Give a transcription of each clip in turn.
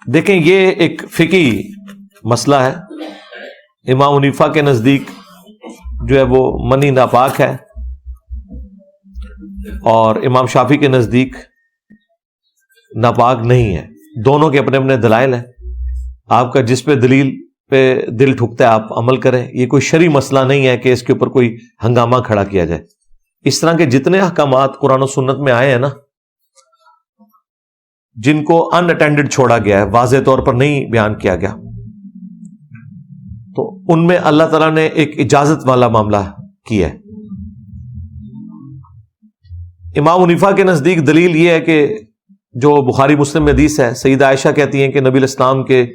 دیکھیں یہ ایک فقہی مسئلہ ہے. امام حنیفہ کے نزدیک جو ہے وہ منی ناپاک ہے، اور امام شافعی کے نزدیک ناپاک نہیں ہے. دونوں کے اپنے اپنے دلائل ہیں. آپ کا جس پہ دلیل پہ دل ٹھکتا ہے آپ عمل کریں. یہ کوئی شرعی مسئلہ نہیں ہے کہ اس کے اوپر کوئی ہنگامہ کھڑا کیا جائے. اس طرح کے جتنے احکامات قرآن و سنت میں آئے ہیں نا، جن کو ان اٹینڈڈ چھوڑا گیا ہے، واضح طور پر نہیں بیان کیا گیا، تو ان میں اللہ تعالیٰ نے ایک اجازت والا معاملہ کیا ہے. امام حنیفہ کے نزدیک دلیل یہ ہے کہ جو بخاری مسلم میں حدیث ہے، سیدہ عائشہ کہتی ہیں کہ نبی علیہ السلام کے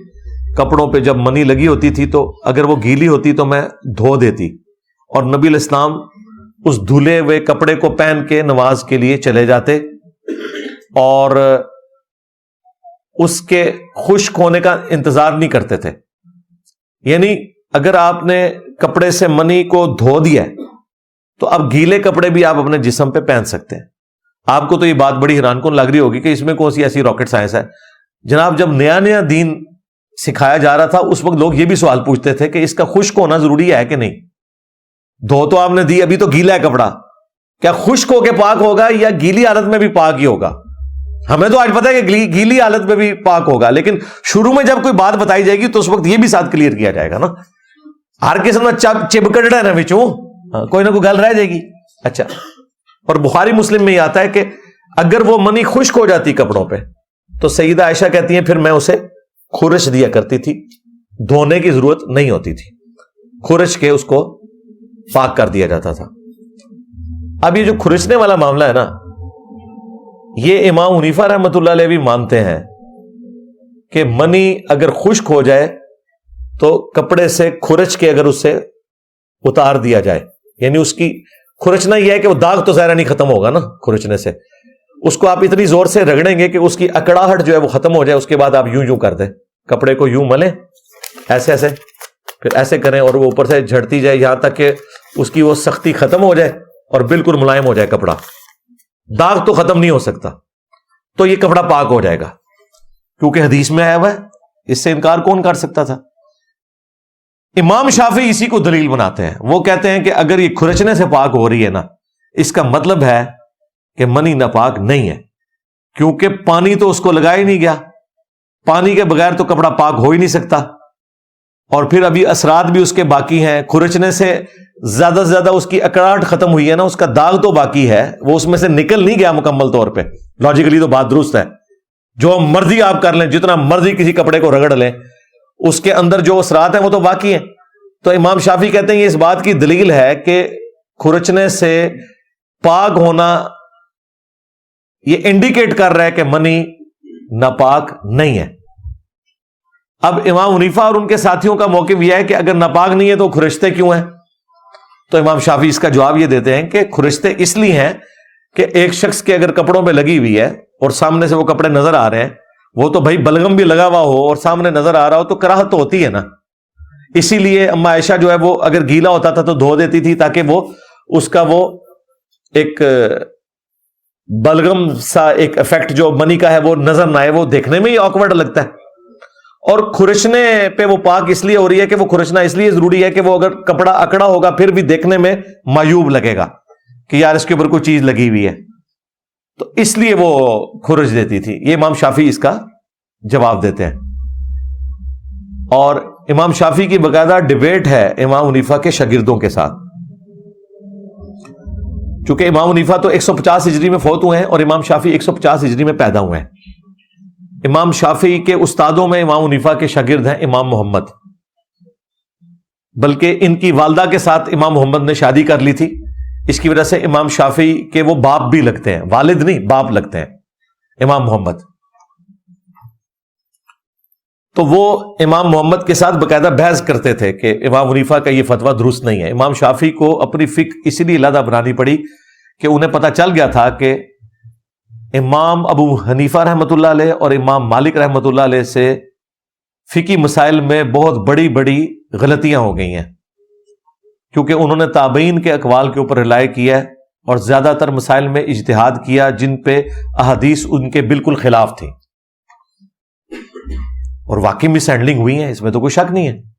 کپڑوں پہ جب منی لگی ہوتی تھی تو اگر وہ گیلی ہوتی تو میں دھو دیتی، اور نبی علیہ السلام اس دھلے ہوئے کپڑے کو پہن کے نماز کے لیے چلے جاتے اور اس کے خشک ہونے کا انتظار نہیں کرتے تھے. یعنی اگر آپ نے کپڑے سے منی کو دھو دیا تو اب گیلے کپڑے بھی آپ اپنے جسم پہ پہن سکتے ہیں. آپ کو تو یہ بات بڑی حیران کن لگ رہی ہوگی کہ اس میں کون سی ایسی راکٹ سائنس ہے. جناب جب نیا نیا دین سکھایا جا رہا تھا اس وقت لوگ یہ بھی سوال پوچھتے تھے کہ اس کا خشک ہونا ضروری ہے کہ نہیں. دھو تو آپ نے دی، ابھی تو گیلا ہے کپڑا، کیا خشک ہو کے پاک ہوگا یا گیلی حالت میں بھی پاک ہی ہوگا؟ ہمیں تو آج پتہ ہے کہ گیلی حالت میں بھی پاک ہوگا، لیکن شروع میں جب کوئی بات بتائی جائے گی تو اس وقت یہ بھی ساتھ کلیئر کیا جائے گا نا. ہر قسم میں چپکڑ ہے نا بچوں، کوئی نہ کوئی گل رہ جائے گی. اچھا، اور بخاری مسلم میں یہ آتا ہے کہ اگر وہ منی خشک ہو جاتی کپڑوں پہ تو سیدہ عائشہ کہتی ہیں پھر میں اسے خورش دیا کرتی تھی، دھونے کی ضرورت نہیں ہوتی تھی، خورش کے اس کو پاک کر دیا جاتا تھا. اب یہ جو خورشنے والا معاملہ ہے نا، یہ امام حنیفہ رحمۃ اللہ علیہ بھی مانتے ہیں کہ منی اگر خشک ہو جائے تو کپڑے سے خورش کے اگر اس سے اتار دیا جائے، یعنی اس کی خورچنا یہ ہے کہ وہ داغ تو ظاہر نہیں ختم ہوگا نا خورچنے سے، اس کو آپ اتنی زور سے رگڑیں گے کہ اس کی اکڑاہٹ جو ہے وہ ختم ہو جائے. اس کے بعد آپ یوں کر دیں، کپڑے کو یوں ملیں ایسے ایسے، پھر ایسے کریں اور وہ اوپر سے جھڑتی جائے یہاں تک کہ اس کی وہ سختی ختم ہو جائے اور بالکل ملائم ہو جائے کپڑا. داغ تو ختم نہیں ہو سکتا، تو یہ کپڑا پاک ہو جائے گا کیونکہ حدیث میں آیا ہوا ہے. اس سے انکار کون کر سکتا تھا؟ امام شافعی اسی کو دلیل بناتے ہیں. وہ کہتے ہیں کہ اگر یہ کھرچنے سے پاک ہو رہی ہے نا، اس کا مطلب ہے کہ منی ناپاک نہیں ہے، کیونکہ پانی تو اس کو لگا ہی نہیں گیا. پانی کے بغیر تو کپڑا پاک ہو ہی نہیں سکتا، اور پھر ابھی اثرات بھی اس کے باقی ہیں. کھرچنے سے زیادہ سے زیادہ اس کی اکڑاہٹ ختم ہوئی ہے نا، اس کا داغ تو باقی ہے، وہ اس میں سے نکل نہیں گیا مکمل طور پہ. لاجیکلی تو بات درست ہے، جو مرضی آپ کر لیں، جتنا مرضی کسی کپڑے کو رگڑ لیں، اس کے اندر جو اثرات ہیں وہ تو باقی ہیں. تو امام شافعی کہتے ہیں یہ اس بات کی دلیل ہے کہ کھرچنے سے پاک ہونا یہ انڈیکیٹ کر رہا ہے کہ منی ناپاک نہیں ہے. اب امام حنیفہ اور ان کے ساتھیوں کا موقف یہ ہے کہ اگر ناپاک نہیں ہے تو کھرچتے کیوں ہیں؟ تو امام شافعی اس کا جواب یہ دیتے ہیں کہ کھرچتے اس لیے ہیں کہ ایک شخص کے اگر کپڑوں پہ لگی ہوئی ہے اور سامنے سے وہ کپڑے نظر آ رہے ہیں، وہ تو بھائی بلغم بھی لگا ہوا ہو اور سامنے نظر آ رہا ہو تو کراہت تو ہوتی ہے نا. اسی لیے اما عائشہ جو ہے وہ اگر گیلا ہوتا تھا تو دھو دیتی تھی تاکہ وہ اس کا وہ ایک بلغم سا ایک افیکٹ جو منی کا ہے وہ نظر نہ آئے. وہ دیکھنے میں ہی آکورڈ لگتا ہے. اور کھرچنے پہ وہ پاک اس لیے ہو رہی ہے کہ وہ کھرچنا اس لیے ضروری ہے کہ وہ اگر کپڑا اکڑا ہوگا پھر بھی دیکھنے میں معیوب لگے گا کہ یار اس کے اوپر کوئی چیز لگی ہوئی ہے، تو اس لیے وہ کھرچ دیتی تھی. یہ امام شافعی اس کا جواب دیتے ہیں. اور امام شافعی کی باقاعدہ ڈیبیٹ ہے امام حنیفہ کے شاگردوں کے ساتھ، چونکہ امام حنیفہ تو 150 ہجری میں فوت ہوئے ہیں اور امام شافعی 150 ہجری میں پیدا ہوئے ہیں. امام شافعی کے استادوں میں امام حنیفہ کے شاگرد ہیں امام محمد، بلکہ ان کی والدہ کے ساتھ امام محمد نے شادی کر لی تھی. اس کی وجہ سے امام شافعی کے وہ باپ بھی لگتے ہیں، والد نہیں باپ لگتے ہیں امام محمد. تو وہ امام محمد کے ساتھ باقاعدہ بحث کرتے تھے کہ امام حنیفہ کا یہ فتویٰ درست نہیں ہے. امام شافعی کو اپنی فقہ اسی لیے علیحدہ بنانی پڑی کہ انہیں پتہ چل گیا تھا کہ امام ابو حنیفہ رحمۃ اللہ علیہ اور امام مالک رحمۃ اللہ علیہ سے فقہی مسائل میں بہت بڑی بڑی غلطیاں ہو گئی ہیں، کیونکہ انہوں نے تابعین کے اقوال کے اوپر رلائے کیا ہے اور زیادہ تر مسائل میں اجتہاد کیا جن پہ احادیث ان کے بالکل خلاف تھی. اور واقعی مس ہینڈلنگ ہوئی ہے، اس میں تو کوئی شک نہیں ہے.